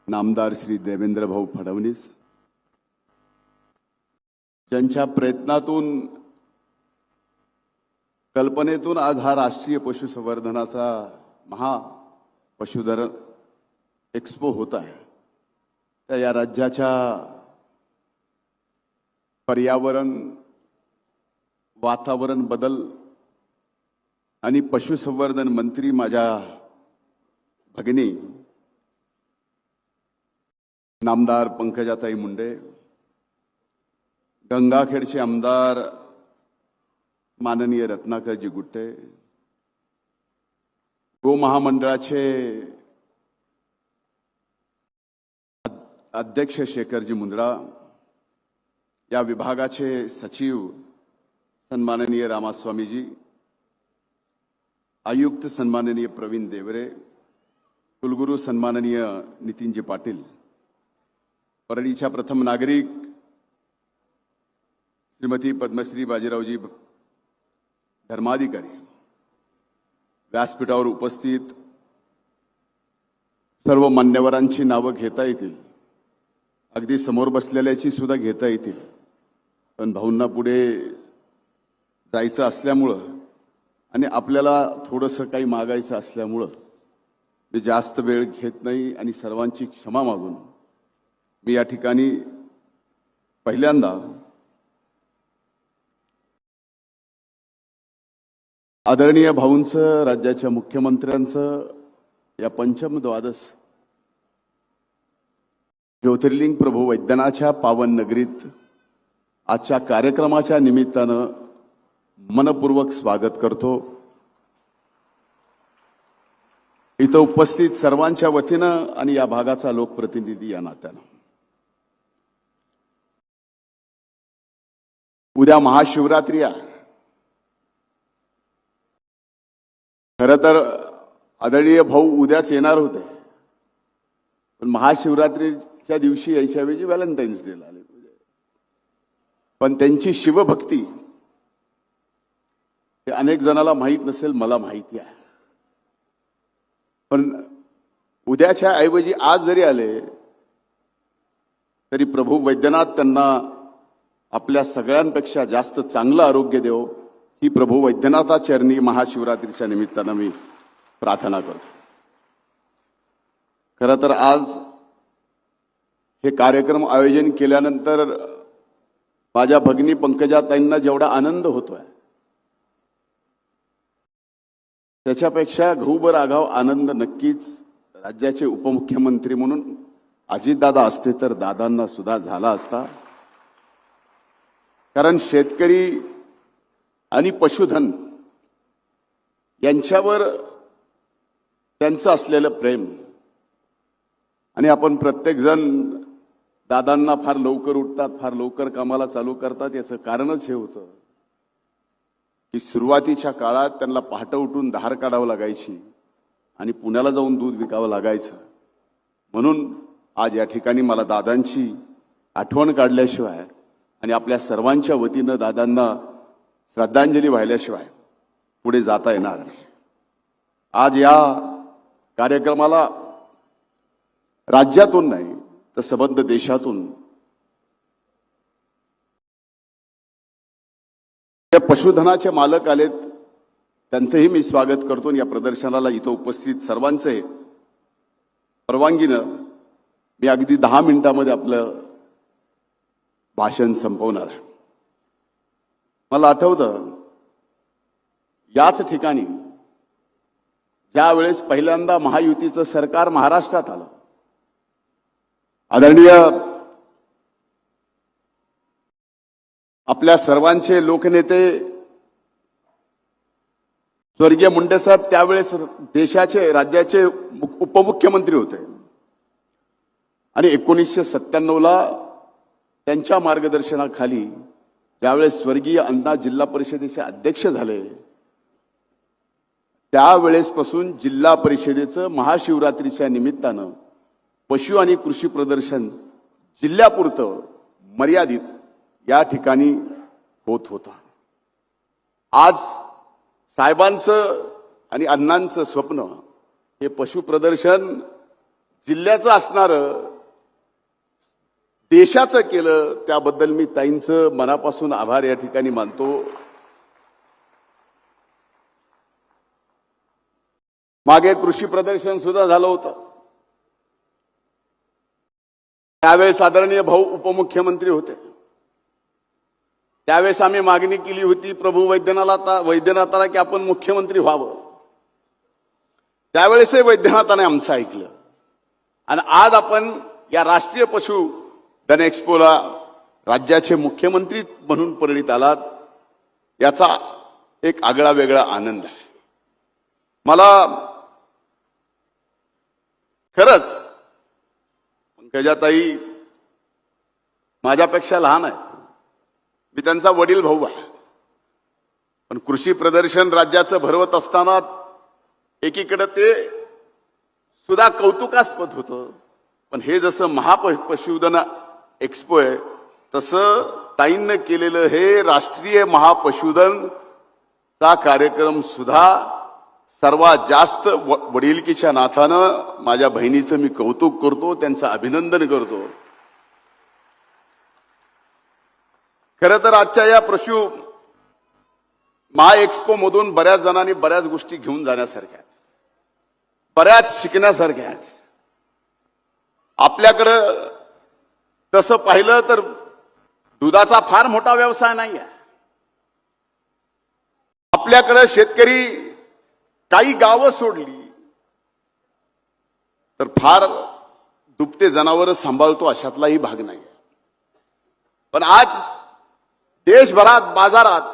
नामदार श्री देवेंद्र भाऊ फडणवीस ज्यांच्या प्रयत्नातून कल्पनेतून आज हा राष्ट्रीय पशुसंवर्धनाचा महा पशुधन एक्सपो होत आहे। तर या राज्याच्या पर्यावरण वातावरण बदल आणि पशुसंवर्धन मंत्री माझ्या भगिनी नामदार पंकजाताई मुंडे, गंगाखेडचे आमदार माननीय रत्नाकरजी गुट्टे, गो महामंडळाचे अध्यक्ष शेखरजी मुंदडा, या विभागाचे सचिव सन्माननीय रामास्वामीजी, आयुक्त सन्माननीय प्रवीण देवरे, कुलगुरू सन्माननीय नितीनजी पाटील, परळीच्या प्रथम नागरिक श्रीमती पद्मश्री बाजीरावजी धर्माधिकारी, व्यासपीठावर उपस्थित सर्व मान्यवरांची नावं घेता येतील, अगदी समोर बसलेल्याची सुद्धा घेता येतील, पण भाऊंना पुढे जायचं असल्यामुळं आणि आपल्याला थोडंसं काही मागायचं असल्यामुळं मी जास्त वेळ घेत नाही आणि सर्वांची क्षमा मागून मी या ठिकाणी पहिल्यांदा आदरणीय भाऊंचं, राज्याच्या मुख्यमंत्र्यांचं या पंचम द्वादश ज्योतिर्लिंग प्रभू वैद्यनाथच्या पावन नगरीत आजच्या कार्यक्रमाच्या निमित्तानं मनपूर्वक स्वागत करतो। इथं उपस्थित सर्वांच्या वतीनं आणि या भागाचा लोकप्रतिनिधी या नात्यानं उद्या महाशिवरात्री आहे। खरं तर आदरणीय भाऊ उद्याच येणार होते, पण महाशिवरात्रीच्या दिवशी यायच्याऐवजी व्हॅलेंटाईन्स डेला आले। पण त्यांची शिवभक्ती हे अनेक जणांना माहीत नसेल, मला माहिती आहे। पण उद्याच्या ऐवजी आज जरी आले तरी प्रभू वैद्यनाथ त्यांना आपल्या सगळ्यांपेक्षा जास्त चांगलं आरोग्य देव ही प्रभू वैद्यनाथा चरणी महाशिवरात्रीच्या निमित्तानं मी प्रार्थना करतो। खरं तर आज हे कार्यक्रम आयोजन केल्यानंतर माझ्या भगिनी पंकजाताईंना जेवढा आनंद होतोय त्याच्यापेक्षा घुबर आगाव आनंद नक्कीच राज्याचे उपमुख्यमंत्री म्हणून अजितदादा असते तर दादांना सुद्धा झाला असता। कारण शेतकरी आणि पशुधन यांच्यावर त्यांचं असलेलं प्रेम आणि आपण प्रत्येक जण दादांना फार लवकर उठतात, फार लवकर कामाला चालू करतात, याचं कारणच हे होतं की सुरुवातीच्या काळात त्यांना पहाटे उठून धार काढावं लागायची आणि पुण्याला जाऊन दूध विकावं लागायचं। म्हणून आज या ठिकाणी मला दादांची आठवण काढल्याशिवाय आणि आपल्या सर्वांच्या वतीनं दादांना श्रद्धांजली वाहिल्याशिवाय पुढे जाता येणार नाही। आज या कार्यक्रमाला राज्यातून नाही तर संबंध देशातून त्या पशुधनाचे मालक आलेत, त्यांचंही मी स्वागत करतो। या प्रदर्शनाला इथं उपस्थित सर्वांचे परवानगीनं मी अगदी 10 मिनिटांमध्ये आपलं भाषण संपवणार आहे। मला आठवतं याच ठिकाणी ज्या वेळेस पहिल्यांदा महायुतीचं सरकार महाराष्ट्रात आलं, आदरणीय आपल्या सर्वांचे लोकनेते स्वर्गीय मुंडे साहेब त्यावेळेस देशाचे राज्याचे उपमुख्यमंत्री होते आणि 1997ला त्यांच्या मार्गदर्शनाखाली ज्यावेळेस स्वर्गीय अण्णा जिल्हा परिषदेचे अध्यक्ष झाले त्यावेळेसपासून जिल्हा परिषदेचं महाशिवरात्रीच्या निमित्तानं पशु आणि कृषी प्रदर्शन जिल्ह्यापुरतं मर्यादित या ठिकाणी होत होता। आज साहेबांचं आणि अण्णांचं स्वप्न हे पशु प्रदर्शन जिल्ह्याचं असणारं देशाचं केलं, त्याबद्दल मी ताईंचं मनापासून आभार या ठिकाणी मानतो. मागे कृषी प्रदर्शन सुद्धा झालं होतं. त्यावेळेस आदरणीय भाऊ उपमुख्यमंत्री होते. त्यावेळेस आम्ही मागणी केली होती प्रभू वैद्यनाथाला की आपण मुख्यमंत्री व्हावं. त्यावेळेसही वैद्यनाथाने आमचं ऐकलं आणि आज आपण या राष्ट्रीय पशुधन एक्स्पोला राज्याचे मुख्यमंत्री म्हणून परिणित आलात, याचा एक आगळा वेगळा आनंद आहे. मला खरंच पंकजाताई माझ्यापेक्षा लहान आहेत, मी त्यांचा वडील भाऊ आहे, पण कृषी प्रदर्शन राज्याचं भरवत असताना एकीकडे ते सुद्धा कौतुकास्पद होतं. पण हे जसं महापशुधन एक्स्पो आहे तसं ताईंनी केलेलं हे राष्ट्रीय महापशुधन चा कार्यक्रम सुद्धा सर्वात जास्त वडिलकीच्या नाथानं माझ्या बहिणीचं मी कौतुक करतो, त्यांचं अभिनंदन करतो. खरं तर आजच्या या पशु महा एक्स्पो मधून बऱ्याच जणांनी बऱ्याच गोष्टी घेऊन जाण्यासारख्या आहेत, बऱ्याच शिकण्यासारख्या आहेत. आपल्याकडं तसं पाहिलं तर दुधाचा फार मोठा व्यवसाय नाही आहे. आपल्याकडे शेतकरी काही गावं सोडली तर फार दुभते जनावर सांभाळतो अशातलाही भाग नाही. पण आज देशभरात बाजारात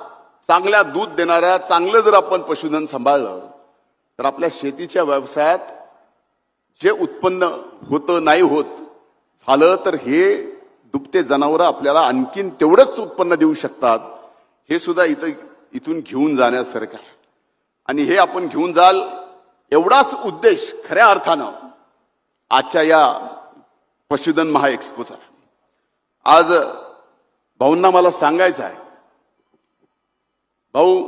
चांगल्या दूध देणाऱ्या चांगलं जर आपण पशुधन सांभाळलं तर आपल्या शेतीच्या व्यवसायात जे उत्पन्न होतं नाही होत झालं तर हे दुभते जनावर आपल्याला आणखीन तेवढंच उत्पन्न देऊ शकतात. हे सुद्धा इथून घेऊन जाण्यासारखं आहे आणि हे आपण घेऊन जाल एवढाच उद्देश खऱ्या अर्थानं आजच्या या पशुधन महा एक्स्पोचा. आज भाऊंना मला सांगायचं आहे, भाऊ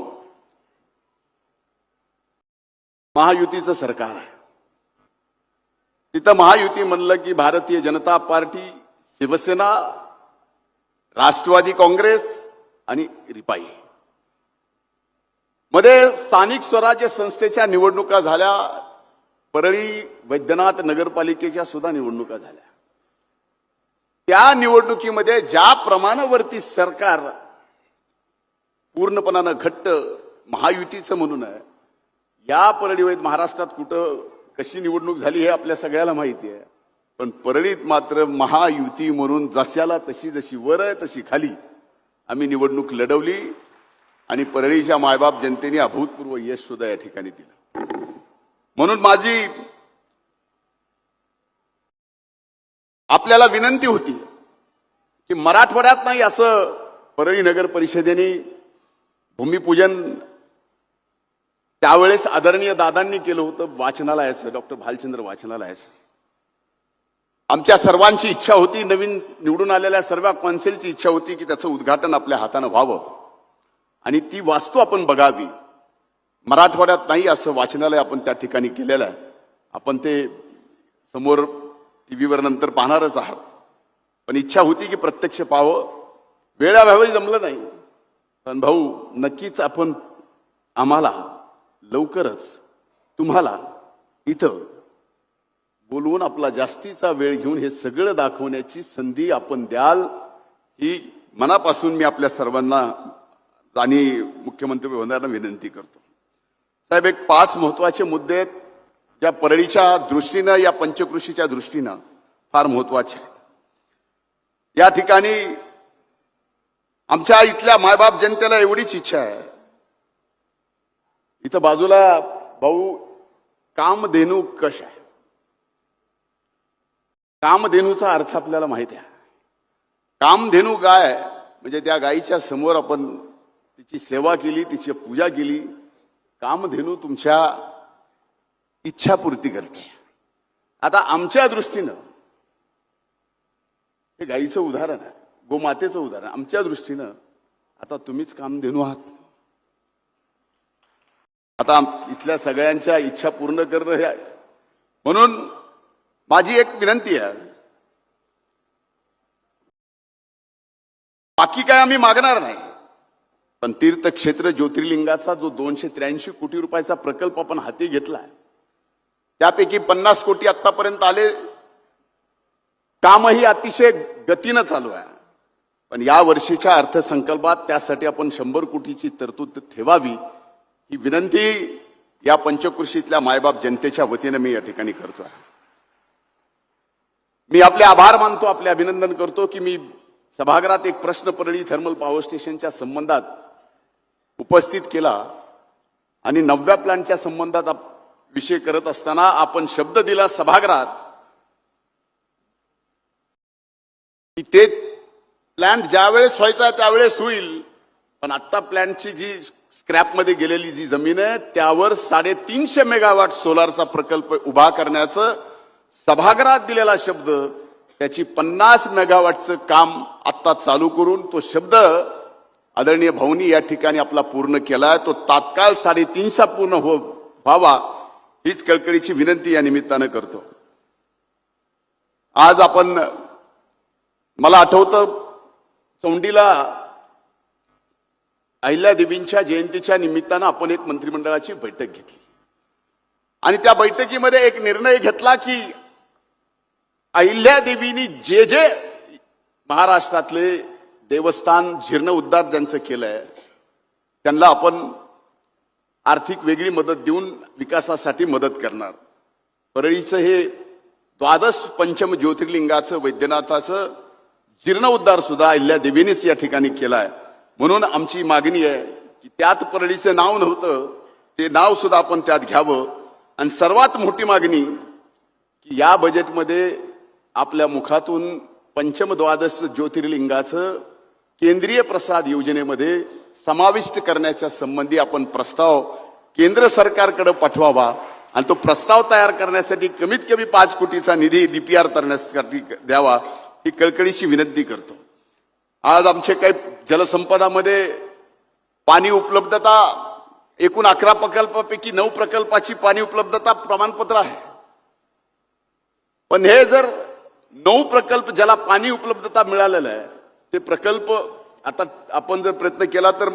महायुतीचं सरकार आहे. तिथं महायुती म्हणलं की भारतीय जनता पार्टी, शिवसेना, राष्ट्रवादी काँग्रेस आणि रिपाई. मध्ये स्थानिक स्वराज्य संस्थेच्या निवडणुका झाल्या, परळी वैद्यनाथ नगरपालिकेच्या सुद्धा निवडणुका झाल्या. त्या निवडणुकीमध्ये ज्या प्रमाणावरती सरकार पूर्णपणानं घट्ट महायुतीचं म्हणून आहे, या परळी महाराष्ट्रात कुठं कशी निवडणूक झाली हे आपल्या सगळ्याला माहिती आहे. पण परळीत मात्र महायुती म्हणून जशाला तशी जशी वर आहे तशी खाली आम्ही निवडणूक लढवली आणि परळीच्या मायबाप जनतेने अभूतपूर्व यश सुद्धा या ठिकाणी दिलं. म्हणून माझी आपल्याला विनंती होती की मराठवाड्यात नाही असं परळी नगर परिषदेने भूमिपूजन त्यावेळेस आदरणीय दादांनी केलं होतं वाचनालयाचं, डॉक्टर भालचंद्र वाचनालयाचं. आमच्या सर्वांची इच्छा होती, नवीन निवडून आलेल्या सर्व कौन्सिलची इच्छा होती की त्याचं उद्घाटन आपल्या हातानं व्हावं आणि ती वास्तू आपण बघावी. मराठवाड्यात नाही असं वाचनालय आपण त्या ठिकाणी केलेलं आहे. आपण ते समोर टीव्हीवर नंतर पाहणारच आहात. पण इच्छा होती की प्रत्यक्ष पाहावं. वेळाभावी जमलं नाही, पण भाऊ नक्कीच आपण आम्हाला लवकरच तुम्हाला इथं बोलवून आपला जास्तीचा वेळ घेऊन हे सगळं दाखवण्याची संधी आपण द्याल, ही मनापासून मी आपल्या सर्वांना आणि मुख्यमंत्री महोदयांना विनंती करतो. साहेब, एक 5 महत्वाचे मुद्दे आहेत ज्या परळीच्या दृष्टीनं, या पंचकृषीच्या दृष्टीनं फार महत्वाचे आहेत. या ठिकाणी आमच्या इथल्या मायबाप जनतेला एवढीच इच्छा आहे, इथं बाजूला भाऊ कामधेनू कश आहे. कामधेनूचा अर्थ आपल्याला माहिती आहे. कामधेनू गाय म्हणजे त्या गायीच्या समोर आपण तिची सेवा केली, तिची पूजा केली, कामधेनू तुमच्या इच्छापूर्ती करते. आता आमच्या दृष्टीनं हे गायीचं उदाहरण आहे, गोमातेचं उदाहरण. आमच्या दृष्टीनं आता तुम्हीच कामधेनू आहात. आता इथल्या सगळ्यांच्या इच्छा पूर्ण करणं हे आहे. म्हणून माझी एक विनंती आहे, बाकी काय आम्ही मागणार नाही, पण तीर्थक्षेत्र ज्योतिर्लिंगाचा जो 283 कोटी रुपयाचा प्रकल्प आपण हाती घेतलाय, त्यापैकी 50 कोटी आतापर्यंत आले. कामही अतिशय गतीनं चालू आहे. पण या वर्षीच्या अर्थसंकल्पात त्यासाठी आपण 100 कोटीची तरतूद ठेवावी, ही विनंती या पंचकृषीतल्या मायबाप जनतेच्या वतीने मी या ठिकाणी करतोय. मी आपले आभार मानतो, आपले अभिनंदन करतो की मी सभागृहात एक प्रश्न परळी थर्मल पॉवर स्टेशनच्या संबंधात उपस्थित केला आणि 9व्या प्लॅनच्या संबंधात विषय करत असताना आपण शब्द दिला सभागृहात की ते प्लॅन ज्यावेळेस व्हायचा त्यावेळेस होईल, पण आता प्लॅनची जी स्क्रॅपमध्ये गेलेली जी जमीन आहे त्यावर 350 मेगावॉट सोलारचा प्रकल्प उभा करण्याचं सभागृहात दिलेला शब्द, त्याची 50 मेगावॉटचं काम आता चालू करून तो शब्द आदरणीय भाऊनी या ठिकाणी आपला पूर्ण केलाय. तो तात्काळ 350 पूर्ण व्हावा हीच कळकळीची विनंती या निमित्तानं करतो. आज आपण, मला आठवतं चौंडीला अहिल्यादेवींच्या जयंतीच्या निमित्तानं आपण एक मंत्रिमंडळाची बैठक घेतली आणि त्या बैठकीमध्ये एक निर्णय घेतला की अहिल्यादेवींनी जे जे महाराष्ट्रातले देवस्थान जीर्णोद्धार ज्यांचं केलंय त्यांना आपण आर्थिक वेगळी मदत देऊन विकासासाठी मदत करणार. परळीचं हे 12 पंचम ज्योतिर्लिंगाचं वैद्यनाथाचं जीर्णोद्धार सुद्धा अहिल्यादेवींनीच या ठिकाणी केलाय. म्हणून आमची मागणी आहे की त्यात परळीचं नाव नव्हतं, ते नाव सुद्धा आपण त्यात घ्यावं. आणि सर्वात मोठी मागणी की या बजेटमध्ये आपल्या मुखातून पंचम 12 ज्योतिर्लिंगाचं केंद्रीय प्रसाद योजनेमध्ये समाविष्ट करण्याच्या संबंधी आपण प्रस्ताव केंद्र सरकारकडे पाठवावा आणि तो प्रस्ताव तयार करण्यासाठी कमीत कमी 5 कोटीचा निधी डीपीआर करण्यासाठी द्यावा, ही कळकळीची विनंती करतो. आज आमचे काही जलसंपदामध्ये पाणी उपलब्धता एकूण 11 प्रकल्पापैकी 9 प्रकल्पाची पाणी उपलब्धता प्रमाणपत्र आहे. पण हे जर 9 प्रकल्प ज्याला पाणी उपलब्धता मिळालेलं आहे ते प्रकल्प आता आपण जर प्रयत्न केला तर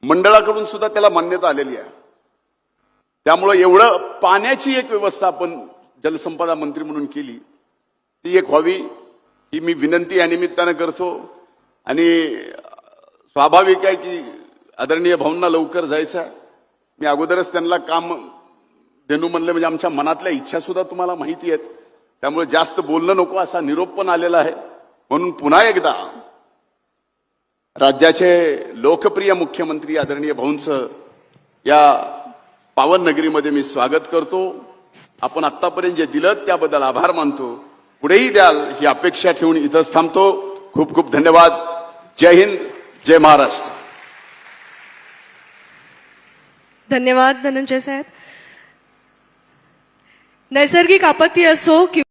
मंडळाकडून सुद्धा त्याला मान्यता आलेली आहे. त्यामुळे एवढं पाण्याची एक व्यवस्था आपण जलसंपदा मंत्री म्हणून केली ती एक व्हावी ही मी विनंती या निमित्तानं करतो. आणि स्वाभाविक आहे की आदरणीय भाऊंना लवकर जायचं आहे. मी अगोदरच त्यांना काम देणू म्हणलं, म्हणजे आमच्या मनातल्या इच्छा सुद्धा तुम्हाला माहिती आहेत, त्यामुळे जास्त बोलणं नको असा निरोप पण आलेला आहे. म्हणून पुन्हा एकदा राज्याचे लोकप्रिय मुख्यमंत्री आदरणीय भाऊंचं या पावन नगरीमध्ये मी स्वागत करतो. आपण आतापर्यंत जे दिलं त्याबद्दल आभार मानतो. पुढेही द्याल ही अपेक्षा ठेवून इथंच थांबतो. खूप खूप धन्यवाद. जय हिंद, जय महाराष्ट्र. धन्यवाद धनंजय साहेब. नैसर्गिक आपत्ती असो